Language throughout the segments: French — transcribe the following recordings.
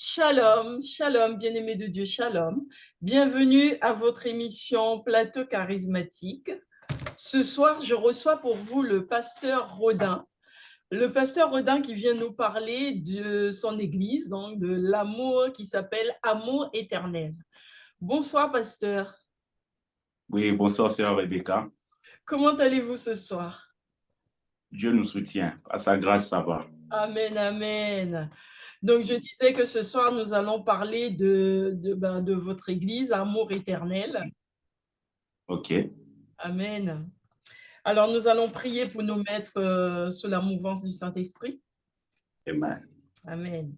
Shalom, shalom, bien-aimés de Dieu, shalom. Bienvenue à votre émission Plateau charismatique. Ce soir, je reçois pour vous le pasteur Rodin. Le pasteur Rodin qui vient nous parler de son église, donc de l'amour qui s'appelle Amour éternel. Bonsoir, pasteur. Oui, bonsoir, sœur Rebecca. Comment allez-vous ce soir? Dieu nous soutient. À sa grâce, ça va. Amen, amen. Donc, je disais que ce soir, nous allons parler de votre église, Amour éternel. OK. Amen. Alors, nous allons prier pour nous mettre sous la mouvance du Saint-Esprit. Amen. Amen.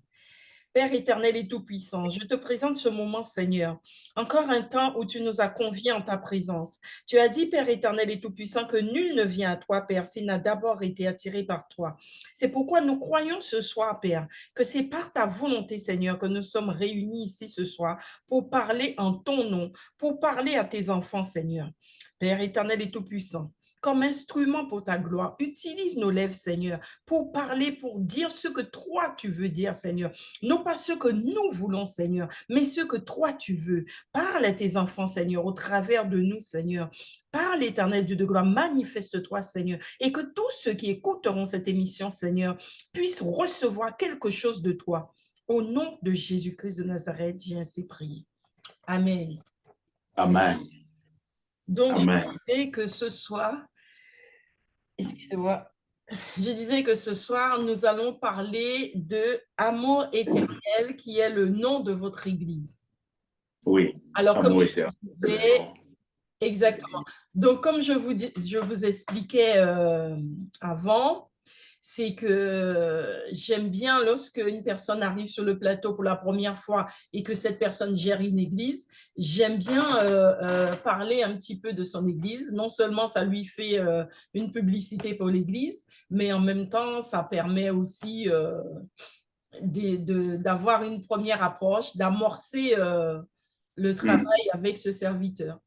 Père éternel et tout-puissant, je te présente ce moment, Seigneur. Encore un temps où tu nous as conviés en ta présence. Tu as dit, Père éternel et tout-puissant, que nul ne vient à toi, Père, s'il n'a d'abord été attiré par toi. C'est pourquoi nous croyons ce soir, Père, que c'est par ta volonté, Seigneur, que nous sommes réunis ici ce soir pour parler en ton nom, pour parler à tes enfants, Seigneur. Père éternel et tout-puissant, comme instrument pour ta gloire, utilise nos lèvres, Seigneur, pour parler, pour dire ce que toi tu veux dire, Seigneur. Non pas ce que nous voulons, Seigneur, mais ce que toi tu veux. Parle à tes enfants, Seigneur, au travers de nous, Seigneur. Parle, éternel Dieu de gloire, manifeste-toi, Seigneur, et que tous ceux qui écouteront cette émission, Seigneur, puissent recevoir quelque chose de toi. Au nom de Jésus-Christ de Nazareth, j'ai ainsi prié. Amen. Amen. Donc, Amen. je disais que ce soir, excusez-moi, je disais que ce soir, nous allons parler de Amour éternel, qui est le nom de votre église. Oui. Alors, comme Amour je éternel. disais, exactement. Donc, comme je vous expliquais avant, c'est que j'aime bien lorsque une personne arrive sur le plateau pour la première fois et que cette personne gère une église, j'aime bien parler un petit peu de son église. Non seulement ça lui fait une publicité pour l'église, mais en même temps, ça permet aussi d'avoir une première approche, d'amorcer le travail avec ce serviteur.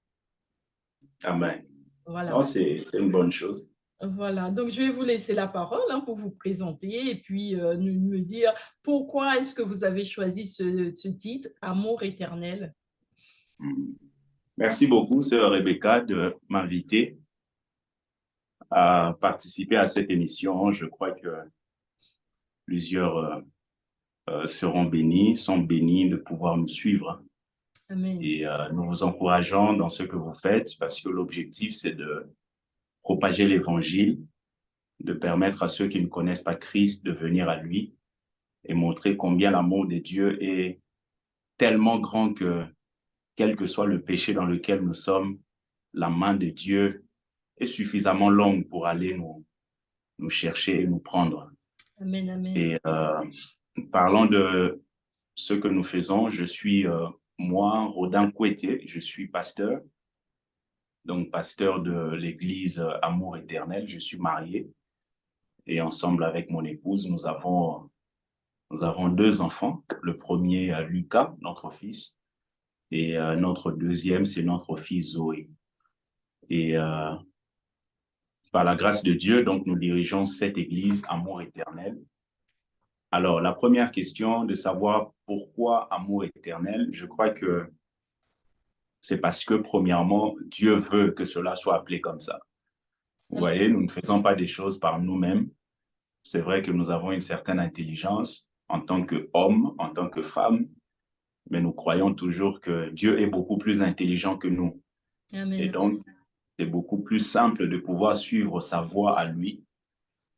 Amen. Voilà. Non, c'est une bonne chose. Voilà, donc je vais vous laisser la parole pour vous présenter et puis me dire pourquoi est-ce que vous avez choisi ce titre, Amour éternel. Mm. Merci beaucoup, sœur Rebecca, de m'inviter à participer à cette émission. Je crois que plusieurs seront bénis, sont bénis de pouvoir nous suivre. Amen. Et nous vous encourageons dans ce que vous faites parce que l'objectif, c'est de propager l'évangile, de permettre à ceux qui ne connaissent pas Christ de venir à lui et montrer combien l'amour de Dieu est tellement grand que, quel que soit le péché dans lequel nous sommes, la main de Dieu est suffisamment longue pour aller nous chercher et nous prendre. Amen, amen. Et parlant de ce que nous faisons, je suis, moi, Rodin Kouete, je suis pasteur, donc pasteur de l'église Amour éternel. Je suis marié et ensemble avec mon épouse, nous avons deux enfants. Le premier, Lucas, notre fils, et notre deuxième, c'est notre fils Zoé. Et par la grâce de Dieu, donc nous dirigeons cette église Amour éternel. Alors, la première question de savoir pourquoi Amour éternel, je crois que c'est parce que, premièrement, Dieu veut que cela soit appelé comme ça. Vous voyez, nous ne faisons pas des choses par nous-mêmes. C'est vrai que nous avons une certaine intelligence en tant qu'hommes, en tant que femmes, mais nous croyons toujours que Dieu est beaucoup plus intelligent que nous. Et Amen. donc, c'est beaucoup plus simple de pouvoir suivre sa voie à lui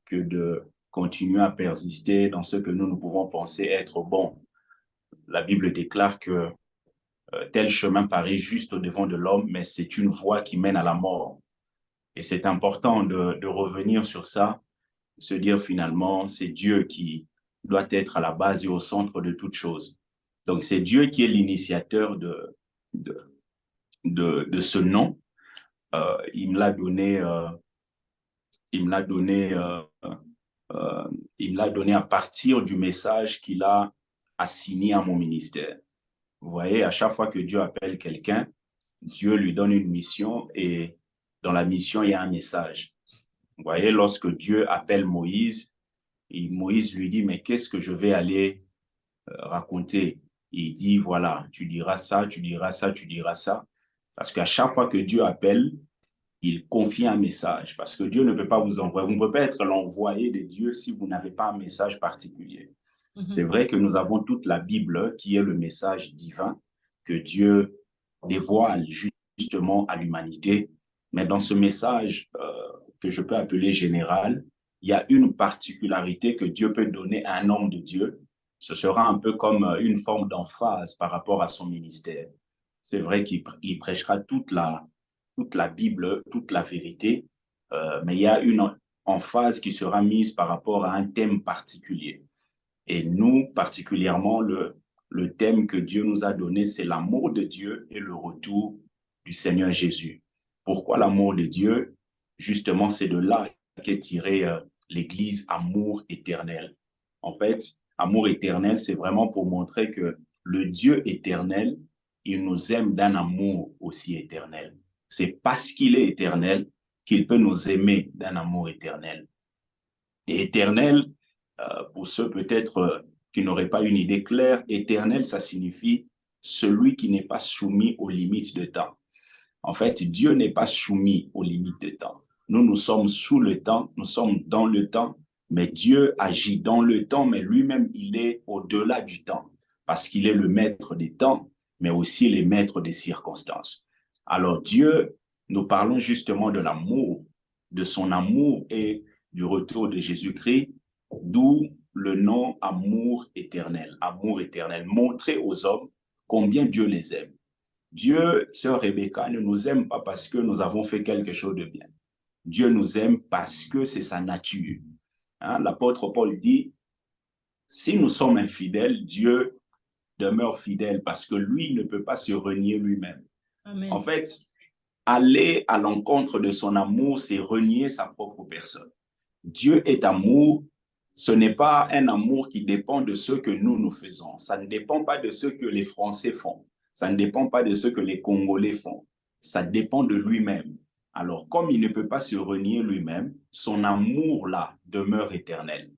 que de continuer à persister dans ce que nous pouvons penser être bon. La Bible déclare que tel chemin paraît juste au devant de l'homme, mais c'est une voie qui mène à la mort. Et c'est important de revenir sur ça, se dire finalement, c'est Dieu qui doit être à la base et au centre de toute chose. Donc, c'est Dieu qui est l'initiateur de ce nom. Il me l'a donné, il me l'a donné, il me l'a donné à partir du message qu'il a assigné à mon ministère. Vous voyez, à chaque fois que Dieu appelle quelqu'un, Dieu lui donne une mission et dans la mission, il y a un message. Vous voyez, lorsque Dieu appelle Moïse, et Moïse lui dit, mais qu'est-ce que je vais aller raconter. Il dit, voilà, tu diras ça, tu diras ça, tu diras ça. Parce qu'à chaque fois que Dieu appelle, il confie un message. Parce que Dieu ne peut pas vous envoyer. Vous ne pouvez pas être l'envoyé de Dieu si vous n'avez pas un message particulier. C'est vrai que nous avons toute la Bible qui est le message divin que Dieu dévoile justement à l'humanité. Mais dans ce message que je peux appeler général, il y a une particularité que Dieu peut donner à un homme de Dieu. Ce sera un peu comme une forme d'emphase par rapport à son ministère. C'est vrai qu'il prêchera toute la Bible, toute la vérité, mais il y a une emphase qui sera mise par rapport à un thème particulier. Et nous, particulièrement, le thème que Dieu nous a donné, c'est l'amour de Dieu et le retour du Seigneur Jésus. Pourquoi l'amour de Dieu? Justement, c'est de là qu'est tiré l'Église amour éternel. En fait, amour éternel, c'est vraiment pour montrer que le Dieu éternel, il nous aime d'un amour aussi éternel. C'est parce qu'il est éternel qu'il peut nous aimer d'un amour éternel. Et éternel, pour ceux peut-être qui n'auraient pas une idée claire, éternel, ça signifie celui qui n'est pas soumis aux limites de temps. En fait, Dieu n'est pas soumis aux limites de temps. Nous, nous sommes sous le temps, nous sommes dans le temps, mais Dieu agit dans le temps, mais lui-même, il est au-delà du temps, parce qu'il est le maître des temps, mais aussi le maître des circonstances. Alors Dieu, nous parlons justement de l'amour, de son amour et du retour de Jésus-Christ, d'où le nom amour éternel, montrer aux hommes combien Dieu les aime. Dieu, sœur Rebecca, ne nous aime pas parce que nous avons fait quelque chose de bien. Dieu nous aime parce que c'est sa nature. Hein? L'apôtre Paul dit, si nous sommes infidèles, Dieu demeure fidèle parce que lui ne peut pas se renier lui-même. Amen. En fait, aller à l'encontre de son amour, c'est renier sa propre personne. Dieu est amour. Ce n'est pas un amour qui dépend de ce que nous faisons. Ça ne dépend pas de ce que les Français font. Ça ne dépend pas de ce que les Congolais font. Ça dépend de lui-même. Alors, comme il ne peut pas se renier lui-même, son amour-là demeure éternel.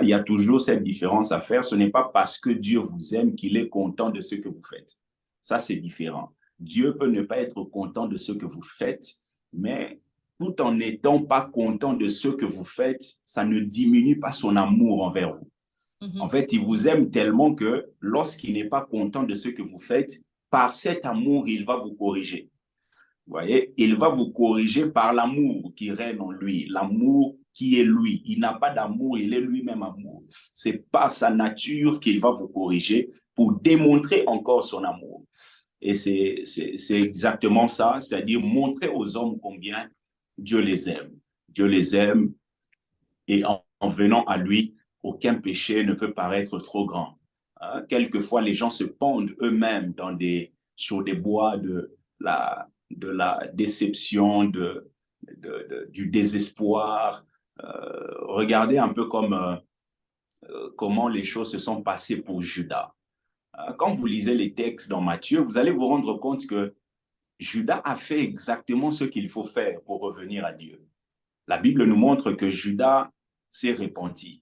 Il y a toujours cette différence à faire. Ce n'est pas parce que Dieu vous aime qu'il est content de ce que vous faites. Ça, c'est différent. Dieu peut ne pas être content de ce que vous faites, mais tout en n'étant pas content de ce que vous faites, ça ne diminue pas son amour envers vous. En fait, il vous aime tellement que lorsqu'il n'est pas content de ce que vous faites, par cet amour, il va vous corriger. Vous voyez, il va vous corriger par l'amour qui règne en lui, l'amour qui est lui. Il n'a pas d'amour, il est lui-même amour. C'est par sa nature qu'il va vous corriger pour démontrer encore son amour. Et c'est exactement ça, c'est-à-dire montrer aux hommes combien Dieu les aime. Dieu les aime et en venant à lui, aucun péché ne peut paraître trop grand. Quelquefois, les gens se pendent eux-mêmes sur des bois de la déception, du désespoir. Regardez un peu comment les choses se sont passées pour Judas. Quand vous lisez les textes dans Matthieu, vous allez vous rendre compte que Judas a fait exactement ce qu'il faut faire pour revenir à Dieu. La Bible nous montre que Judas s'est repenti.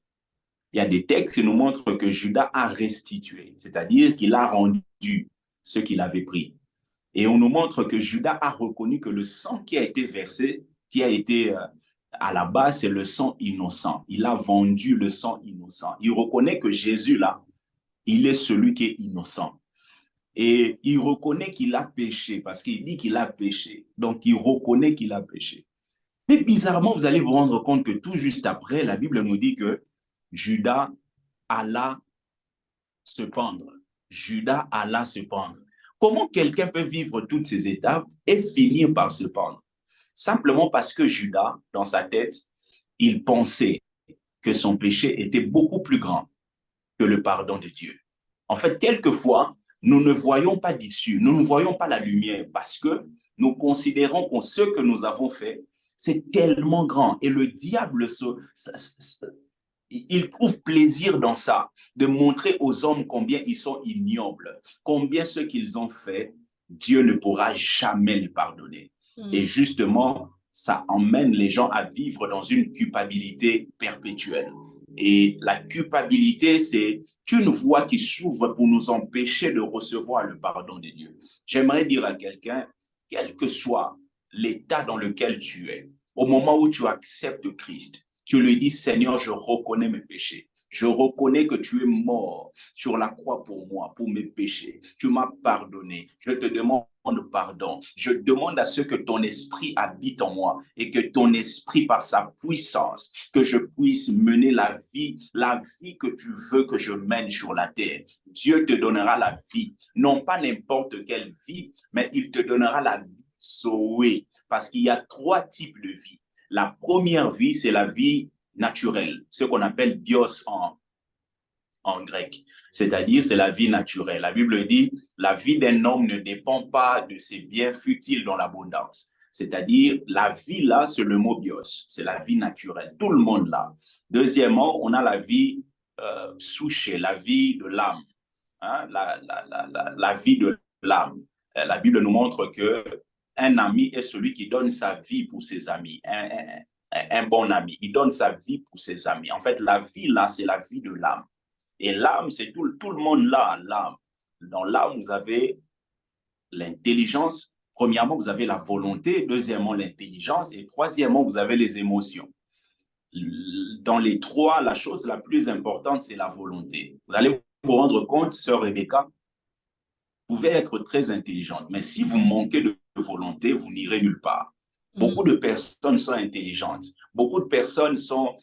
Il y a des textes qui nous montrent que Judas a restitué, c'est-à-dire qu'il a rendu ce qu'il avait pris. Et on nous montre que Judas a reconnu que le sang qui a été versé, qui a été à la base, c'est le sang innocent. Il a vendu le sang innocent. Il reconnaît que Jésus, là, il est celui qui est innocent. Et il reconnaît qu'il a péché parce qu'il dit qu'il a péché. Donc, il reconnaît qu'il a péché. Mais bizarrement, vous allez vous rendre compte que tout juste après, la Bible nous dit que Judas alla se pendre. Judas alla se pendre. Comment quelqu'un peut vivre toutes ces étapes et finir par se pendre? Simplement parce que Judas, dans sa tête, il pensait que son péché était beaucoup plus grand que le pardon de Dieu. En fait, quelquefois, nous ne voyons pas d'issue, nous ne voyons pas la lumière parce que nous considérons que ce que nous avons fait, c'est tellement grand. Et le diable, il trouve plaisir dans ça, de montrer aux hommes combien ils sont ignobles, combien ce qu'ils ont fait, Dieu ne pourra jamais les pardonner. Et justement, ça emmène les gens à vivre dans une culpabilité perpétuelle. Et la culpabilité, c'est une voie qui s'ouvre pour nous empêcher de recevoir le pardon de Dieu. J'aimerais dire à quelqu'un, quel que soit l'état dans lequel tu es, au moment où tu acceptes Christ, tu lui dis, Seigneur, je reconnais mes péchés. Je reconnais que tu es mort sur la croix pour moi, pour mes péchés. Tu m'as pardonné. Je te demande pardon. Je demande à ce que ton esprit habite en moi et que ton esprit, par sa puissance, que je puisse mener la vie que tu veux que je mène sur la terre. Dieu te donnera la vie, non pas n'importe quelle vie, mais il te donnera la vie sauvée, parce qu'il y a 3 types de vie. La première vie, c'est la vie naturelle, ce qu'on appelle bios en grec, c'est-à-dire c'est la vie naturelle. La Bible dit, la vie d'un homme ne dépend pas de ses biens futiles dans l'abondance. C'est-à-dire, la vie là, c'est le mot bios, c'est la vie naturelle. Tout le monde là. Deuxièmement, on a la vie souchée, la vie de l'âme, hein, la vie de l'âme. La Bible nous montre que un ami est celui qui donne sa vie pour ses amis. Un bon ami, il donne sa vie pour ses amis. En fait, la vie là, c'est la vie de l'âme. Et l'âme, c'est tout le monde là, l'âme. Dans l'âme, vous avez l'intelligence. Premièrement, vous avez la volonté. Deuxièmement, l'intelligence. Et troisièmement, vous avez les émotions. Dans les 3, la chose la plus importante, c'est la volonté. Vous allez vous rendre compte, sœur Rebecca, vous pouvez être très intelligente, mais si vous manquez de volonté, vous n'irez nulle part. Beaucoup de personnes sont intelligentes, beaucoup de personnes sont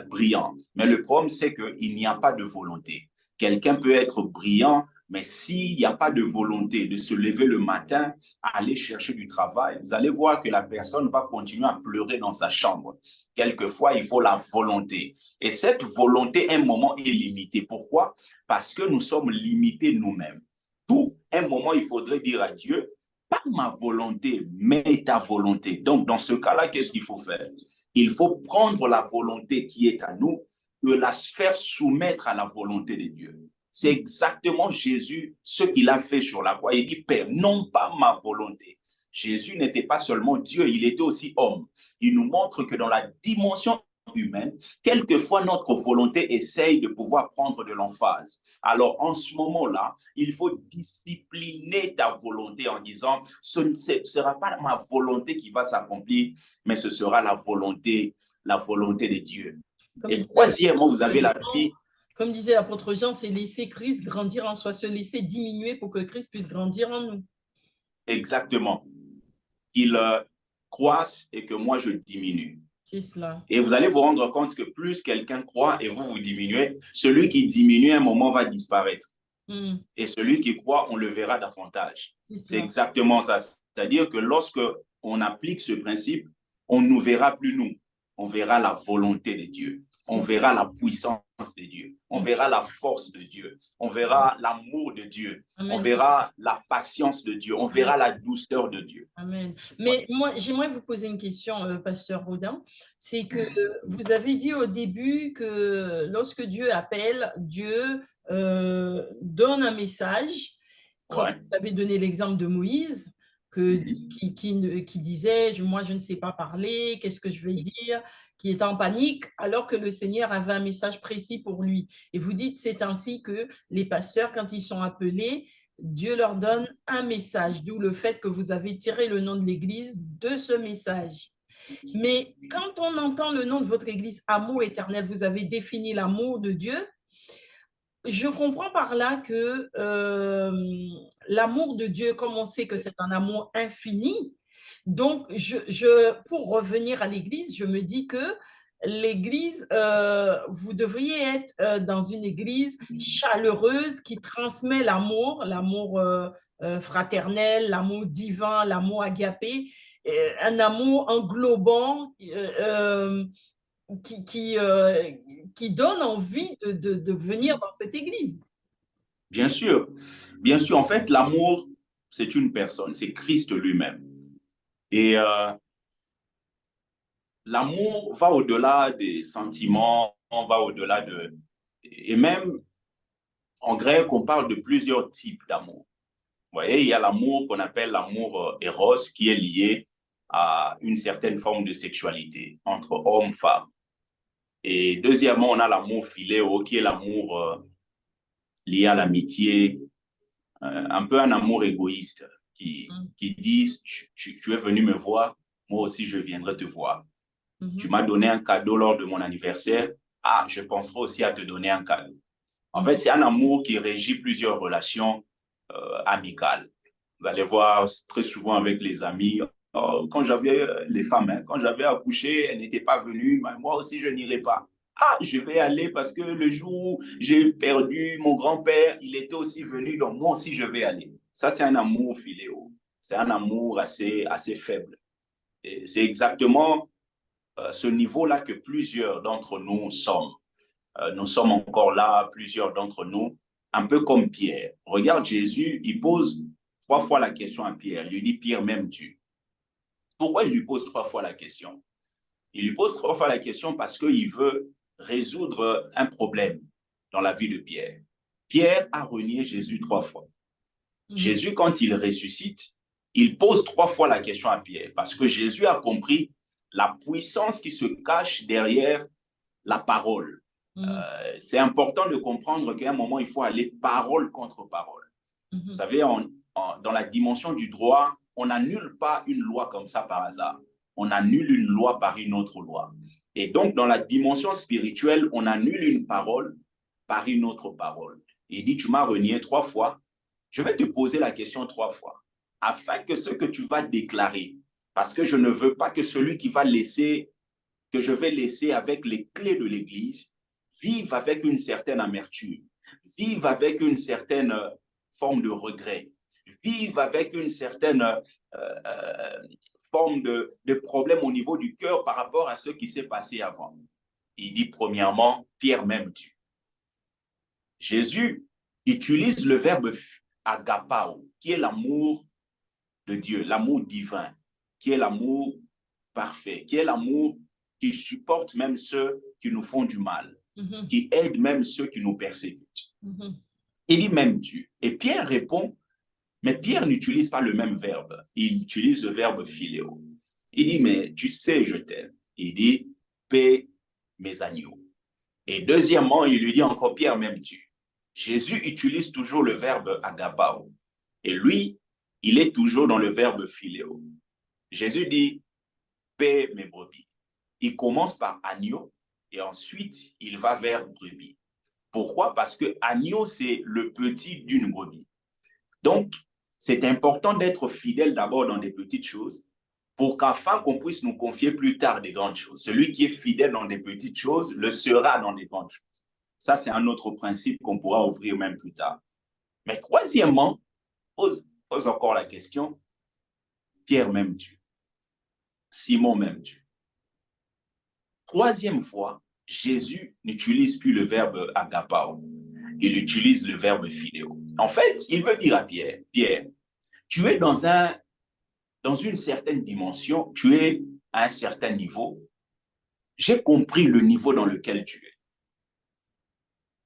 brillantes, mais le problème, c'est qu'il n'y a pas de volonté. Quelqu'un peut être brillant, mais s'il n'y a pas de volonté de se lever le matin, à aller chercher du travail, vous allez voir que la personne va continuer à pleurer dans sa chambre. Quelquefois, il faut la volonté. Et cette volonté, à un moment, est limitée. Pourquoi? Parce que nous sommes limités nous-mêmes. Tout un moment, il faudrait dire à Dieu, pas ma volonté, mais ta volonté. Donc, dans ce cas-là, qu'est-ce qu'il faut faire? Il faut prendre la volonté qui est à nous et la faire soumettre à la volonté de Dieu. C'est exactement Jésus, ce qu'il a fait sur la croix. Il dit, Père, non pas ma volonté. Jésus n'était pas seulement Dieu, il était aussi homme. Il nous montre que dans la dimension humaine, quelquefois notre volonté essaye de pouvoir prendre de l'emphase. Alors en ce moment-là, il faut discipliner ta volonté en disant, ce ne sera pas ma volonté qui va s'accomplir, mais ce sera la volonté de Dieu. Et troisièmement, vous avez la vie. Comme disait l'apôtre Jean, c'est laisser Christ grandir en soi, se laisser diminuer pour que Christ puisse grandir en nous. Exactement. Qu'il croisse et que moi je diminue. C'est cela. Et vous allez vous rendre compte que plus quelqu'un croit et vous diminuez, celui qui diminue à un moment va disparaître. Et celui qui croit, on le verra davantage. C'est exactement ça. C'est-à-dire que lorsque on applique ce principe, on ne nous verra plus nous. On verra la volonté de Dieu. On verra la puissance de Dieu. On verra la force de Dieu. On verra l'amour de Dieu. Amen. On verra la patience de Dieu. On verra la douceur de Dieu. Amen. Mais moi, j'aimerais vous poser une question, Pasteur Rodin. C'est que vous avez dit au début que lorsque Dieu appelle, Dieu donne un message. Quand vous avez donné l'exemple de Moïse, qui disait, moi, je ne sais pas parler, qu'est-ce que je vais dire, qui était en panique, alors que le Seigneur avait un message précis pour lui. Et vous dites, c'est ainsi que les pasteurs, quand ils sont appelés, Dieu leur donne un message, d'où le fait que vous avez tiré le nom de l'Église de ce message. Mais quand on entend le nom de votre Église, Amour éternel, vous avez défini l'amour de Dieu. Je comprends par là que l'amour de Dieu, comme on sait que c'est un amour infini, donc pour revenir à l'Église, je me dis que l'Église, vous devriez être dans une Église chaleureuse qui transmet l'amour fraternel, l'amour divin, l'amour agapé, un amour englobant qui donne envie de venir dans cette Église. Bien sûr. Bien sûr. En fait, l'amour, c'est une personne, c'est Christ lui-même. Et l'amour va au-delà des sentiments, on va au-delà de... Et même, en grec, on parle de plusieurs types d'amour. Vous voyez, il y a l'amour qu'on appelle l'amour éros, qui est lié à une certaine forme de sexualité entre hommes et femmes. Et deuxièmement, on a l'amour philéo, qui est l'amour lié à l'amitié, un peu un amour égoïste qui dit, tu es venu me voir, moi aussi je viendrai te voir. Tu m'as donné un cadeau lors de mon anniversaire, ah, je penserai aussi à te donner un cadeau. En fait, c'est un amour qui régit plusieurs relations amicales. Vous allez voir très souvent avec les amis, oh, quand j'avais les femmes, hein, quand j'avais accouché, elles n'étaient pas venues, mais moi aussi je n'irai pas. Ah, je vais aller parce que le jour où j'ai perdu mon grand-père, il était aussi venu, donc moi aussi je vais aller. Ça, c'est un amour filéo. C'est un amour assez faible. Et c'est exactement ce niveau-là que plusieurs d'entre nous sommes. Nous sommes encore là, plusieurs d'entre nous, un peu comme Pierre. Regarde Jésus, il pose 3 fois la question à Pierre. Il lui dit, Pierre, m'aimes-tu? Pourquoi il lui pose 3 fois la question? Il lui pose 3 fois la question parce qu'il veut résoudre un problème dans la vie de Pierre. Pierre a renié Jésus 3 fois. Jésus, quand il ressuscite, il pose 3 fois la question à Pierre parce que Jésus a compris la puissance qui se cache derrière la parole. C'est important de comprendre qu'à un moment, il faut aller parole contre parole. Vous savez, dans la dimension du droit, on n'annule pas une loi comme ça par hasard. On annule une loi par une autre loi. Et donc, dans la dimension spirituelle, on annule une parole par une autre parole. Il dit, tu m'as renié 3 fois, je vais te poser la question 3 fois, afin que ce que tu vas déclarer, parce que je ne veux pas que celui qui va laisser, que je vais laisser avec les clés de l'Église, vive avec une certaine amertume, vive avec une certaine forme de regret, vive avec une certaine forme de problème au niveau du cœur par rapport à ce qui s'est passé avant. Il dit premièrement, Pierre, m'aimes-tu? Jésus utilise le verbe agapao, qui est l'amour de Dieu, l'amour divin, qui est l'amour parfait, qui est l'amour qui supporte même ceux qui nous font du mal, qui aide même ceux qui nous persécutent. Il dit m'aimes-tu? Et Pierre répond, mais Pierre n'utilise pas le même verbe, il utilise le verbe philéo. Il dit, mais tu sais, je t'aime. Il dit, paie mes agneaux. Et deuxièmement, il lui dit encore, Pierre, m'aimes-tu? Jésus utilise toujours le verbe agapao. Et lui, il est toujours dans le verbe philéo. Jésus dit, paie mes brebis. Il commence par agneau et ensuite, il va vers brebis. Pourquoi? Parce que agneau, c'est le petit d'une brebis. Donc, c'est important d'être fidèle d'abord dans des petites choses pour qu'afin qu'on puisse nous confier plus tard des grandes choses. Celui qui est fidèle dans des petites choses le sera dans des grandes choses. Ça, c'est un autre principe qu'on pourra ouvrir même plus tard. Mais troisièmement, pose encore la question, Pierre m'aimes-tu? Simon m'aimes-tu? Troisième fois, Jésus n'utilise plus le verbe agapao. Il utilise le verbe philéo. En fait, il veut dire à Pierre, Pierre, tu es dans une certaine dimension, tu es à un certain niveau. J'ai compris le niveau dans lequel tu es.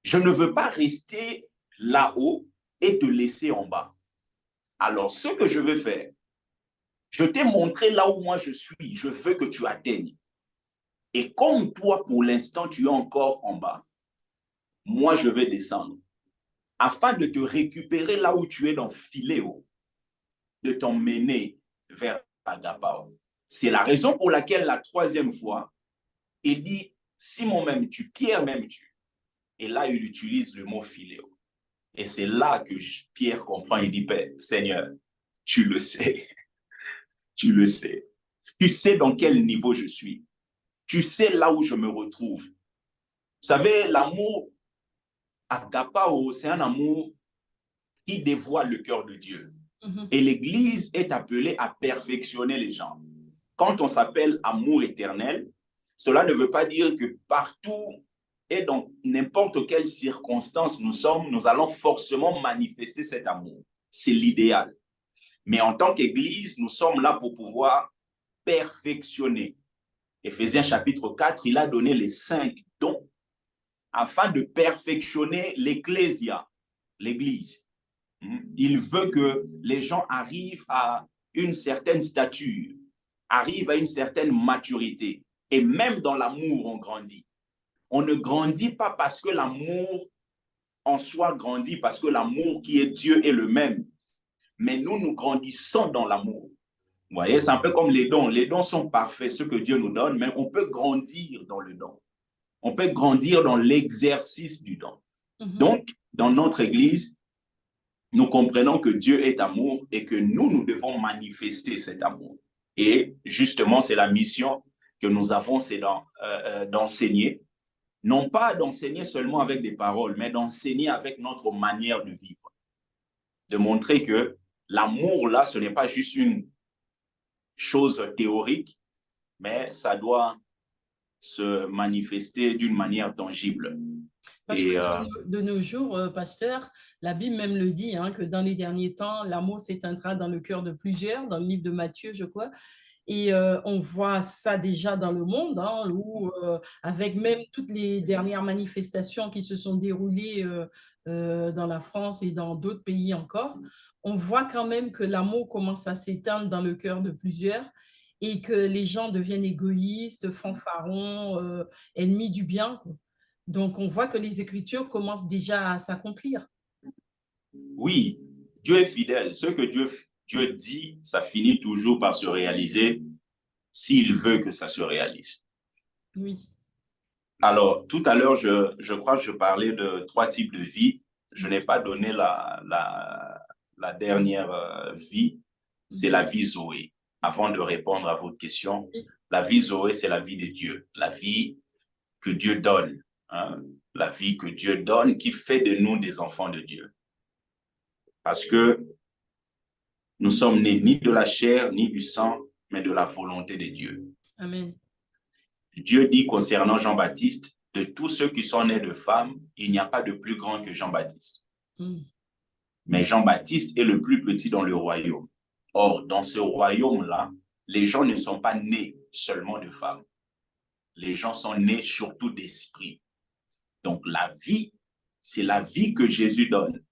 Je ne veux pas rester là-haut et te laisser en bas. Alors, ce que je veux faire, je t'ai montré là où moi je suis, je veux que tu atteignes. Et comme toi, pour l'instant, tu es encore en bas, moi, je vais descendre afin de te récupérer là où tu es dans Philéo, de t'emmener vers Agapao. C'est la raison pour laquelle la troisième fois, il dit, Simon m'aimes-tu, Pierre m'aimes-tu? Et là, il utilise le mot Philéo. Et c'est là que Pierre comprend, il dit, Seigneur, tu le sais, tu le sais. Tu sais dans quel niveau je suis. Tu sais là où je me retrouve. Vous savez, l'amour agapao, c'est un amour qui dévoile le cœur de Dieu. Et l'Église est appelée à perfectionner les gens. Quand on s'appelle amour éternel, cela ne veut pas dire que partout et dans n'importe quelle circonstance nous allons forcément manifester cet amour. C'est l'idéal. Mais en tant qu'Église, nous sommes là pour pouvoir perfectionner. Éphésiens chapitre 4, il a donné les 5 dons afin de perfectionner l'Ecclésia, l'Église. Il veut que les gens arrivent à une certaine stature, arrivent à une certaine maturité. Et même dans l'amour, on grandit. On ne grandit pas parce que l'amour en soi grandit parce que l'amour qui est Dieu est le même. Mais nous grandissons dans l'amour. Vous voyez, c'est un peu comme les dons. Les dons sont parfaits, ce que Dieu nous donne, mais on peut grandir dans le don. On peut grandir dans l'exercice du don. Donc, dans notre Église, nous comprenons que Dieu est amour et que nous devons manifester cet amour. Et justement, c'est la mission que nous avons, c'est d'enseigner. Non pas d'enseigner seulement avec des paroles, mais d'enseigner avec notre manière de vivre. De montrer que l'amour, là, ce n'est pas juste une chose théorique, mais ça doit se manifester d'une manière tangible. Parce que de nos jours, pasteur, la Bible même le dit, hein, que dans les derniers temps, l'amour s'éteindra dans le cœur de plusieurs, dans le livre de Matthieu, je crois. Et on voit ça déjà dans le monde, hein, où, avec même toutes les dernières manifestations qui se sont déroulées dans la France et dans d'autres pays encore, on voit quand même que l'amour commence à s'éteindre dans le cœur de plusieurs et que les gens deviennent égoïstes, fanfarons, ennemis du bien, quoi. Donc, on voit que les Écritures commencent déjà à s'accomplir. Oui, Dieu est fidèle. Ce que Dieu dit, ça finit toujours par se réaliser s'il veut que ça se réalise. Oui. Alors, tout à l'heure, je crois que je parlais de 3 types de vie. Je n'ai pas donné la dernière vie, c'est la vie Zoé. Avant de répondre à votre question, la vie Zoé, c'est la vie de Dieu, la vie que Dieu donne, hein? La vie que Dieu donne qui fait de nous des enfants de Dieu. Parce que nous sommes nés ni de la chair, ni du sang, mais de la volonté de Dieu. Amen. Dieu dit concernant Jean-Baptiste, de tous ceux qui sont nés de femmes, il n'y a pas de plus grand que Jean-Baptiste. Mais Jean-Baptiste est le plus petit dans le royaume. Or, dans ce royaume-là, les gens ne sont pas nés seulement de femmes. Les gens sont nés surtout d'esprit. Donc, la vie, c'est la vie que Jésus donne.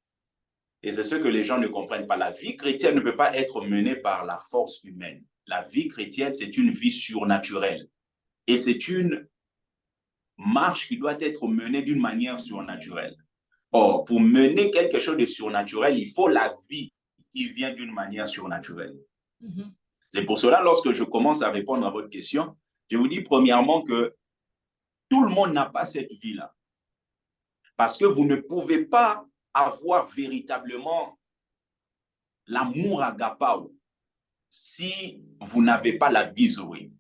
Et c'est ce que les gens ne comprennent pas. La vie chrétienne ne peut pas être menée par la force humaine. La vie chrétienne, c'est une vie surnaturelle. Et c'est une marche qui doit être menée d'une manière surnaturelle. Or, pour mener quelque chose de surnaturel, il faut la vie qui vient d'une manière surnaturelle. C'est pour cela, lorsque je commence à répondre à votre question, je vous dis premièrement que tout le monde n'a pas cette vie-là. Parce que vous ne pouvez pas avoir véritablement l'amour agapao si vous n'avez pas la vie Zoé.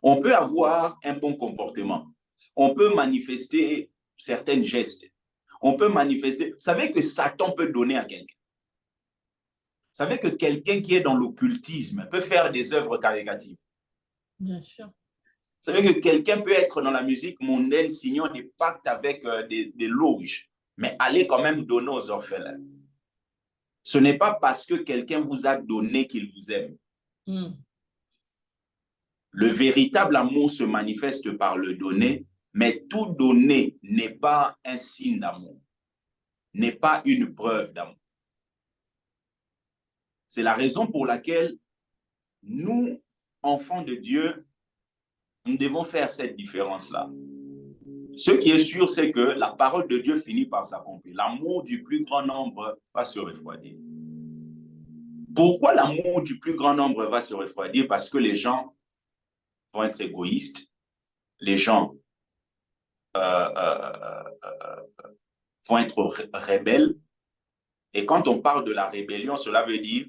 On peut avoir un bon comportement. On peut manifester certains gestes. On peut manifester... Vous savez que Satan peut donner à quelqu'un. Vous savez que quelqu'un qui est dans l'occultisme peut faire des œuvres caritatives. Bien sûr. Vous savez que quelqu'un peut être dans la musique mondaine, signant des pactes avec des loges, mais aller quand même donner aux orphelins. Ce n'est pas parce que quelqu'un vous a donné qu'il vous aime. Le véritable amour se manifeste par le donner, mais tout donner n'est pas un signe d'amour, n'est pas une preuve d'amour. C'est la raison pour laquelle nous, enfants de Dieu, nous devons faire cette différence-là. Ce qui est sûr, c'est que la parole de Dieu finit par s'accomplir. L'amour du plus grand nombre va se refroidir. Pourquoi l'amour du plus grand nombre va se refroidir? Parce que les gens vont être égoïstes, les gens vont être rebelles. Et quand on parle de la rébellion, cela veut dire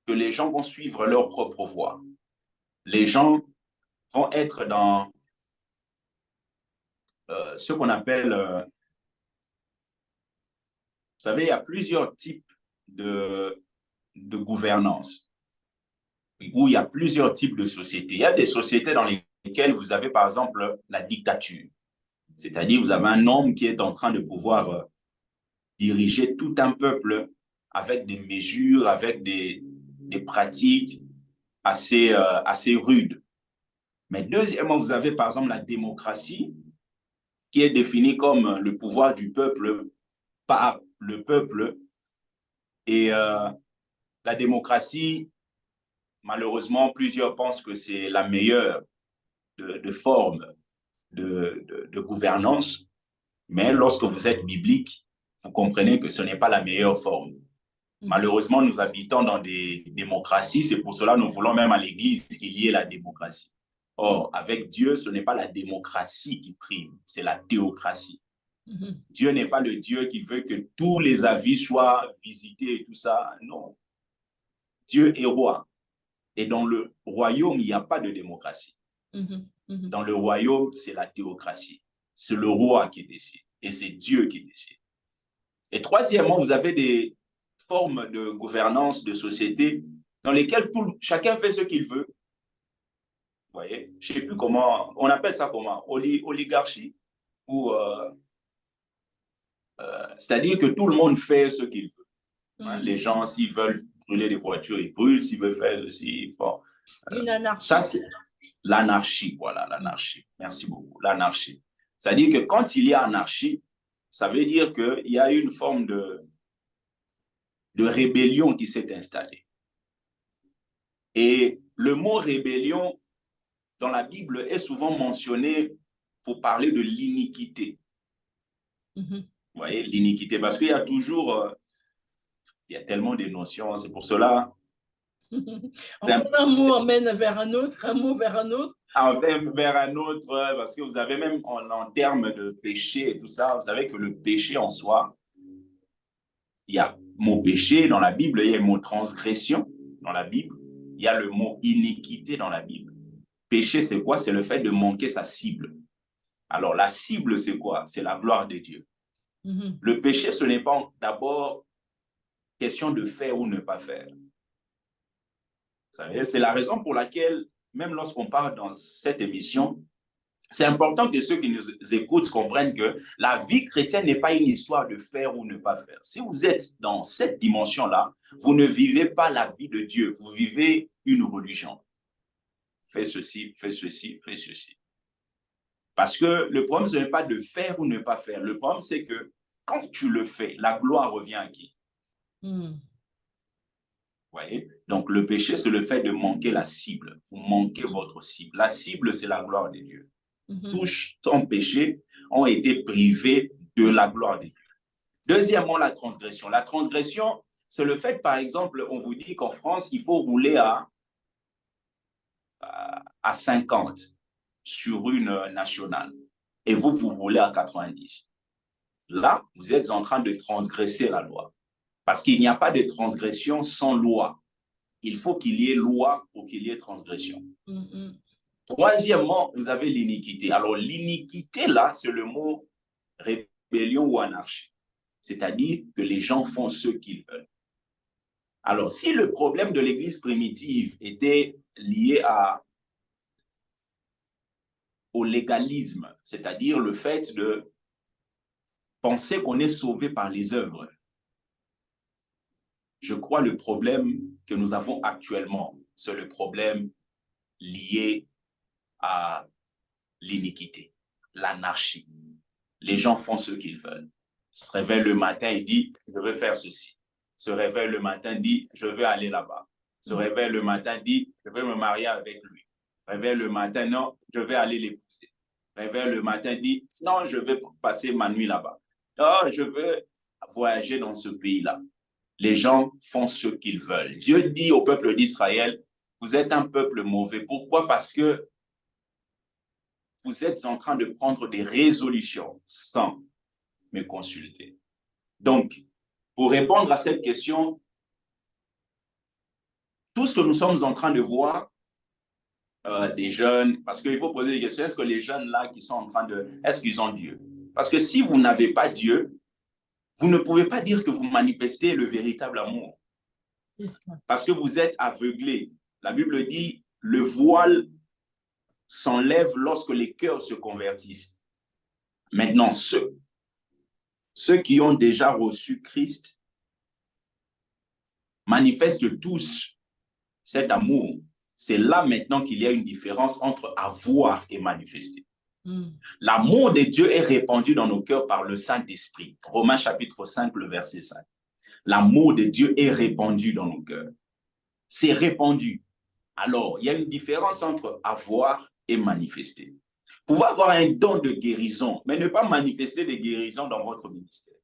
que les gens vont suivre leur propre voie. Les gens vont être dans ce qu'on appelle... vous savez, il y a plusieurs types de gouvernance, où il y a plusieurs types de sociétés. Il y a des sociétés dans lesquelles vous avez, par exemple, la dictature. C'est-à-dire, vous avez un homme qui est en train de pouvoir diriger tout un peuple avec des mesures, avec des pratiques assez rudes. Mais deuxièmement, vous avez, par exemple, la démocratie, qui est définie comme le pouvoir du peuple par le peuple. Et la démocratie, malheureusement, plusieurs pensent que c'est la meilleure de forme de gouvernance. Mais lorsque vous êtes biblique, vous comprenez que ce n'est pas la meilleure forme. Malheureusement, nous habitons dans des démocraties, c'est pour cela que nous voulons même à l'Église qu'il y ait la démocratie. Or, avec Dieu, ce n'est pas la démocratie qui prime, c'est la théocratie. Dieu n'est pas le Dieu qui veut que tous les avis soient visités et tout ça. Non. Dieu est roi. Et dans le royaume, il n'y a pas de démocratie. Dans le royaume, c'est la théocratie. C'est le roi qui décide. Et c'est Dieu qui décide. Et troisièmement, vous avez des formes de gouvernance, de société, dans lesquelles chacun fait ce qu'il veut. Vous voyez, je ne sais plus comment, on appelle ça comment, oligarchie, ou c'est-à-dire que tout le monde fait ce qu'il veut. Hein, les gens, s'ils veulent brûler des voitures, ils brûlent, s'ils veulent faire ceci, bon. Une anarchie. Ça, c'est l'anarchie, voilà, l'anarchie. Merci beaucoup, l'anarchie. C'est-à-dire que quand il y a anarchie, ça veut dire qu'il y a une forme de rébellion qui s'est installée. Et le mot rébellion, dans la Bible, est souvent mentionné pour parler de l'iniquité. Vous voyez, l'iniquité, parce qu'il y a toujours, il y a tellement de notions, c'est pour cela. Un mot emmène vers un autre, un mot vers un autre. Vers un autre, parce que vous avez même en termes de péché et tout ça, vous savez que le péché en soi, il y a le mot péché dans la Bible, il y a le mot transgression dans la Bible, il y a le mot iniquité dans la Bible. Péché, c'est quoi? C'est le fait de manquer sa cible. Alors, la cible, c'est quoi? C'est la gloire de Dieu. Le péché, ce n'est pas d'abord question de faire ou ne pas faire. Vous savez, c'est la raison pour laquelle, même lorsqu'on parle dans cette émission, c'est important que ceux qui nous écoutent comprennent que la vie chrétienne n'est pas une histoire de faire ou ne pas faire. Si vous êtes dans cette dimension-là, vous ne vivez pas la vie de Dieu, vous vivez une religion. Fais ceci, fais ceci, fais ceci. Parce que le problème, ce n'est pas de faire ou ne pas faire. Le problème, c'est que quand tu le fais, la gloire revient à qui? Vous voyez? Donc, le péché, c'est le fait de manquer la cible. Vous manquez votre cible. La cible, c'est la gloire de Dieu. Tous ton péché ont été privés de la gloire de Dieu. Deuxièmement, la transgression. La transgression, c'est le fait, par exemple, on vous dit qu'en France, il faut rouler à 50 sur une nationale et vous roulez à 90. Là, vous êtes en train de transgresser la loi parce qu'il n'y a pas de transgression sans loi. Il faut qu'il y ait loi pour qu'il y ait transgression. Troisièmement, vous avez l'iniquité. Alors, l'iniquité, là, c'est le mot rébellion ou anarchie. C'est-à-dire que les gens font ce qu'ils veulent. Alors, si le problème de l'Église primitive était lié au légalisme, c'est-à-dire le fait de penser qu'on est sauvé par les œuvres, je crois le problème que nous avons actuellement, c'est le problème lié à l'iniquité, l'anarchie. Les gens font ce qu'ils veulent. Se réveille le matin et dit, je veux faire ceci. Se réveille le matin, dit, je veux aller là-bas. Se réveille le matin, dit, je veux me marier avec lui. Réveille le matin, non, je vais aller l'épouser. Réveille le matin, dit, non, je vais passer ma nuit là-bas. Non, je veux voyager dans ce pays-là. Les gens font ce qu'ils veulent. Dieu dit au peuple d'Israël, vous êtes un peuple mauvais. Pourquoi? Parce que vous êtes en train de prendre des résolutions sans me consulter. Donc, pour répondre à cette question, tout ce que nous sommes en train de voir, des jeunes, parce qu'il faut poser des questions, est-ce que les jeunes là qui sont en train de, est-ce qu'ils ont Dieu? Parce que si vous n'avez pas Dieu, vous ne pouvez pas dire que vous manifestez le véritable amour. Parce que vous êtes aveuglés. La Bible dit, le voile s'enlève lorsque les cœurs se convertissent. Maintenant, ceux qui ont déjà reçu Christ manifestent tous cet amour. C'est là maintenant qu'il y a une différence entre avoir et manifester. L'amour de Dieu est répandu dans nos cœurs par le Saint-Esprit. Romains chapitre 5, le verset 5. L'amour de Dieu est répandu dans nos cœurs. C'est répandu. Alors, il y a une différence entre avoir et manifester. Vous pouvez avoir un don de guérison, mais ne pas manifester des guérisons dans votre ministère.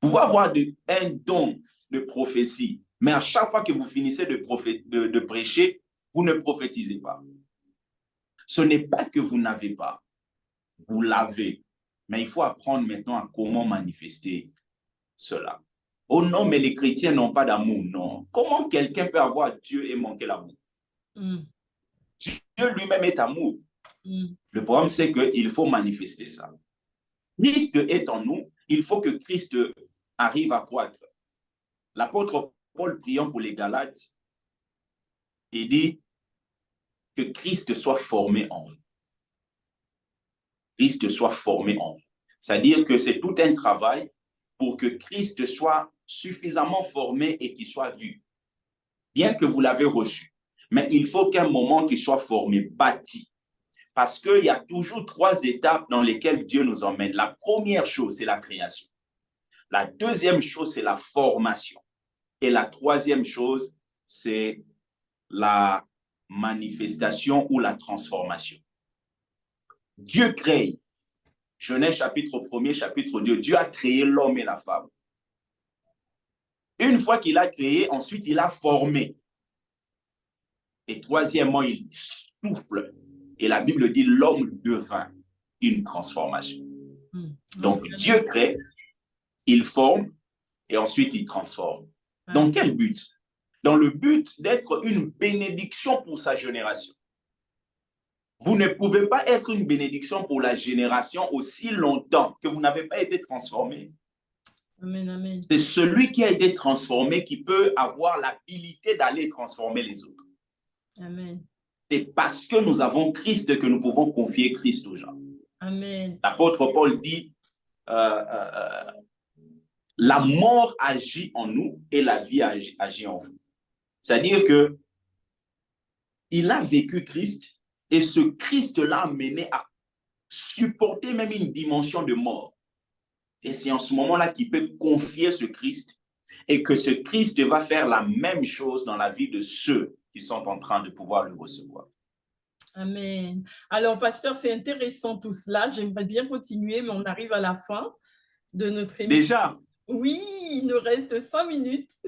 Vous pouvez avoir un don de prophétie, mais à chaque fois que vous finissez de prêcher, vous ne prophétisez pas. Ce n'est pas que vous n'avez pas, vous l'avez, mais il faut apprendre maintenant à comment manifester cela. Oh non, mais les chrétiens n'ont pas d'amour. Non. Comment quelqu'un peut avoir Dieu et manquer l'amour? Dieu lui-même est amour. Le problème, c'est qu'il faut manifester ça. Christ est en nous, il faut que Christ arrive à croître. L'apôtre Paul, priant pour les Galates, il dit que Christ soit formé en vous. Christ soit formé en vous. C'est-à-dire que c'est tout un travail pour que Christ soit suffisamment formé et qu'il soit vu. Bien que vous l'avez reçu. Mais il faut qu'un moment qu'il soit formé, bâti. Parce qu'il y a toujours 3 étapes dans lesquelles Dieu nous emmène. La première chose, c'est la création. La deuxième chose, c'est la formation. Et la troisième chose, c'est la manifestation ou la transformation. Dieu crée. Genèse chapitre 1er, chapitre 2. Dieu a créé l'homme et la femme. Une fois qu'il a créé, ensuite il a formé. Et troisièmement, il souffle. Et la Bible dit l'homme devint une transformation. Donc Dieu crée, il forme et ensuite il transforme. Dans quel but? Dans le but d'être une bénédiction pour sa génération. Vous ne pouvez pas être une bénédiction pour la génération aussi longtemps que vous n'avez pas été transformé. Amen, amen. C'est celui qui a été transformé qui peut avoir l'habilité d'aller transformer les autres. Amen. C'est parce que nous avons Christ que nous pouvons confier Christ aux gens. Amen. L'apôtre Paul dit la mort agit en nous et la vie agit en vous. C'est-à-dire que il a vécu Christ et ce Christ-là a mené à supporter même une dimension de mort. Et c'est en ce moment-là qu'il peut confier ce Christ et que ce Christ va faire la même chose dans la vie de ceux qui sont en train de pouvoir le recevoir. Amen. Alors, pasteur, c'est intéressant tout cela. J'aimerais bien continuer, mais on arrive à la fin de notre émission. Déjà? Oui, il nous reste 5 minutes.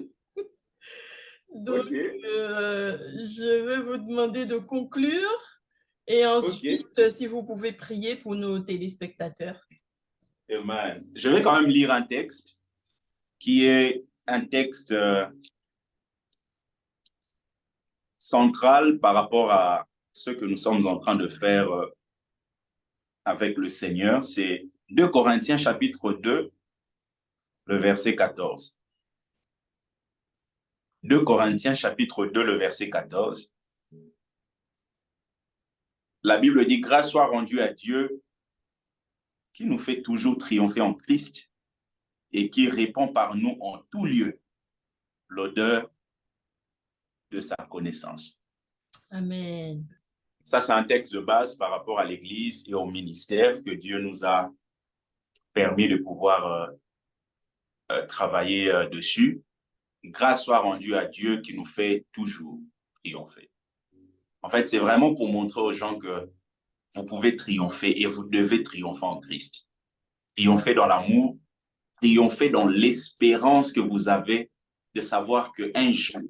Donc, je vais vous demander de conclure et ensuite, si vous pouvez prier pour nos téléspectateurs. Amen. Je vais quand même lire un texte qui est un texte central par rapport à ce que nous sommes en train de faire avec le Seigneur. C'est 2 Corinthiens chapitre 2, le verset 14. 2 Corinthiens chapitre 2, le verset 14. La Bible dit « Grâce soit rendue à Dieu qui nous fait toujours triompher en Christ et qui répand par nous en tout lieu l'odeur de sa connaissance. » Amen. Ça, c'est un texte de base par rapport à l'Église et au ministère que Dieu nous a permis de pouvoir travailler dessus. Grâce soit rendue à Dieu qui nous fait toujours triompher. En fait, c'est vraiment pour montrer aux gens que vous pouvez triompher et vous devez triompher en Christ. Triompher dans l'amour, triompher dans l'espérance que vous avez de savoir qu'un jour,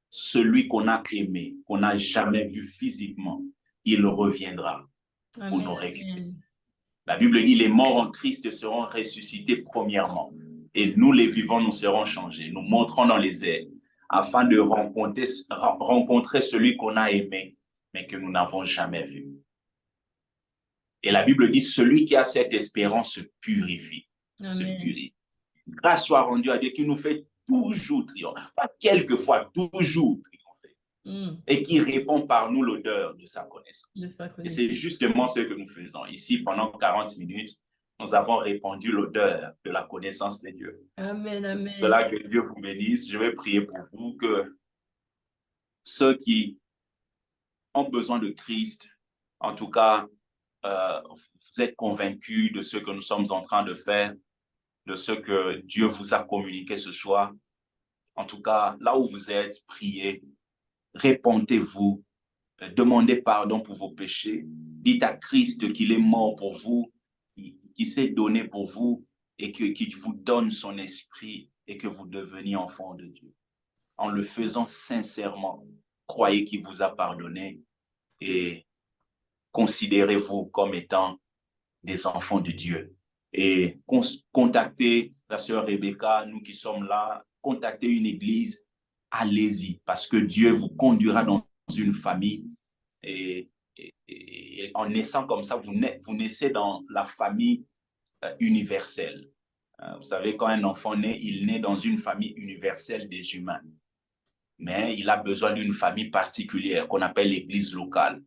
celui qu'on a aimé, qu'on n'a jamais vu physiquement, il reviendra pour nous récupérer. La Bible dit, les morts en Christ seront ressuscités premièrement. Et nous, les vivants, nous serons changés. Nous monterons dans les airs afin de rencontrer celui qu'on a aimé, mais que nous n'avons jamais vu. Et la Bible dit, celui qui a cette espérance se purifie. Amen. Se purifie. Grâce soit rendue à Dieu qui nous fait toujours triompher. Pas quelquefois, toujours triompher. Et qui répond par nous l'odeur de sa connaissance. Et c'est justement ce que nous faisons. Ici, pendant 40 minutes, nous avons répandu l'odeur de la connaissance de Dieu. Amen, amen. C'est pour cela que Dieu vous bénisse. Je vais prier pour vous que ceux qui ont besoin de Christ, en tout cas, vous êtes convaincus de ce que nous sommes en train de faire, de ce que Dieu vous a communiqué ce soir. En tout cas, là où vous êtes, priez, répondez-vous demandez pardon pour vos péchés. Dites à Christ qu'il est mort pour vous, qu'il s'est donné pour vous et qu'il vous donne son esprit et que vous deveniez enfants de Dieu. En le faisant sincèrement, croyez qu'il vous a pardonné et considérez-vous comme étant des enfants de Dieu. Et contactez la sœur Rebecca, nous qui sommes là, contactez une église, allez-y, parce que Dieu vous conduira dans une famille et en naissant comme ça, vous naissez dans la famille universelle. Vous savez, quand un enfant naît, il naît dans une famille universelle des humains. Mais il a besoin d'une famille particulière qu'on appelle l'église locale,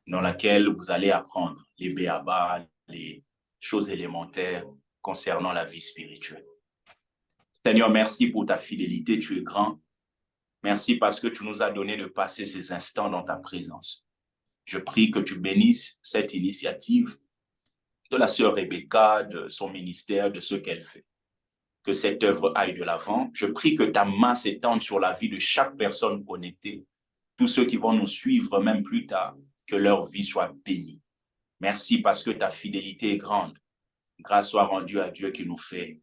dans laquelle vous allez apprendre les béabas, les choses élémentaires concernant la vie spirituelle. Seigneur, merci pour ta fidélité, tu es grand. Merci parce que tu nous as donné de passer ces instants dans ta présence. Je prie que tu bénisses cette initiative de la sœur Rebecca, de son ministère, de ce qu'elle fait. Que cette œuvre aille de l'avant. Je prie que ta main s'étende sur la vie de chaque personne connectée, tous ceux qui vont nous suivre même plus tard, que leur vie soit bénie. Merci parce que ta fidélité est grande. Grâce soit rendue à Dieu qui nous fait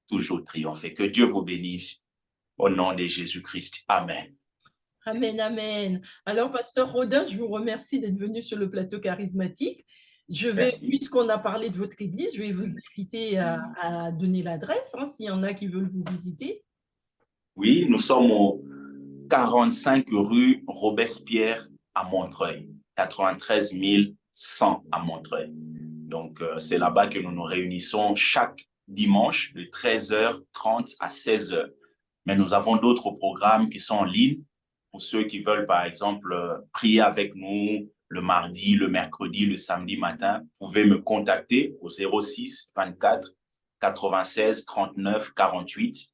toujours triompher. Que Dieu vous bénisse au nom de Jésus-Christ. Amen. Amen, amen. Alors, Pasteur Rodin, je vous remercie d'être venu sur le plateau charismatique. Je vais, puisqu'on a parlé de votre église, je vais vous inviter à donner l'adresse, hein, s'il y en a qui veulent vous visiter. Oui, nous sommes au 45 rue Robespierre à Montreuil, 93 100 à Montreuil. Donc, c'est là-bas que nous nous réunissons chaque dimanche de 13h30 à 16h. Mais nous avons d'autres programmes qui sont en ligne pour ceux qui veulent, par exemple, prier avec nous le mardi, le mercredi, le samedi matin. Vous pouvez me contacter au 06 24 96 39 48.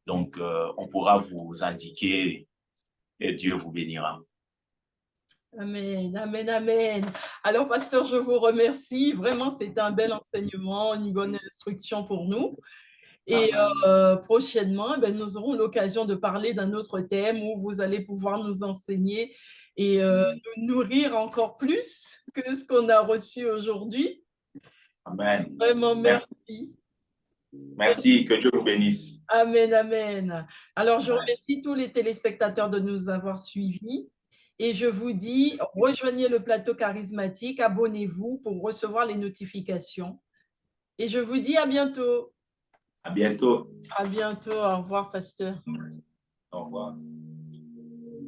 Donc, on pourra vous indiquer et Dieu vous bénira. Amen, amen, amen. Alors, pasteur, je vous remercie. Vraiment, c'est un bel enseignement, une bonne instruction pour nous. Et prochainement, nous aurons l'occasion de parler d'un autre thème où vous allez pouvoir nous enseigner et nous nourrir encore plus que ce qu'on a reçu aujourd'hui. Amen. Vraiment, merci. Merci, que Dieu vous bénisse. Amen, amen. Alors, je remercie tous les téléspectateurs de nous avoir suivis. Et je vous dis, rejoignez le plateau charismatique, abonnez-vous pour recevoir les notifications. Et je vous dis à bientôt. À bientôt. À bientôt. Au revoir, pasteur. Au revoir.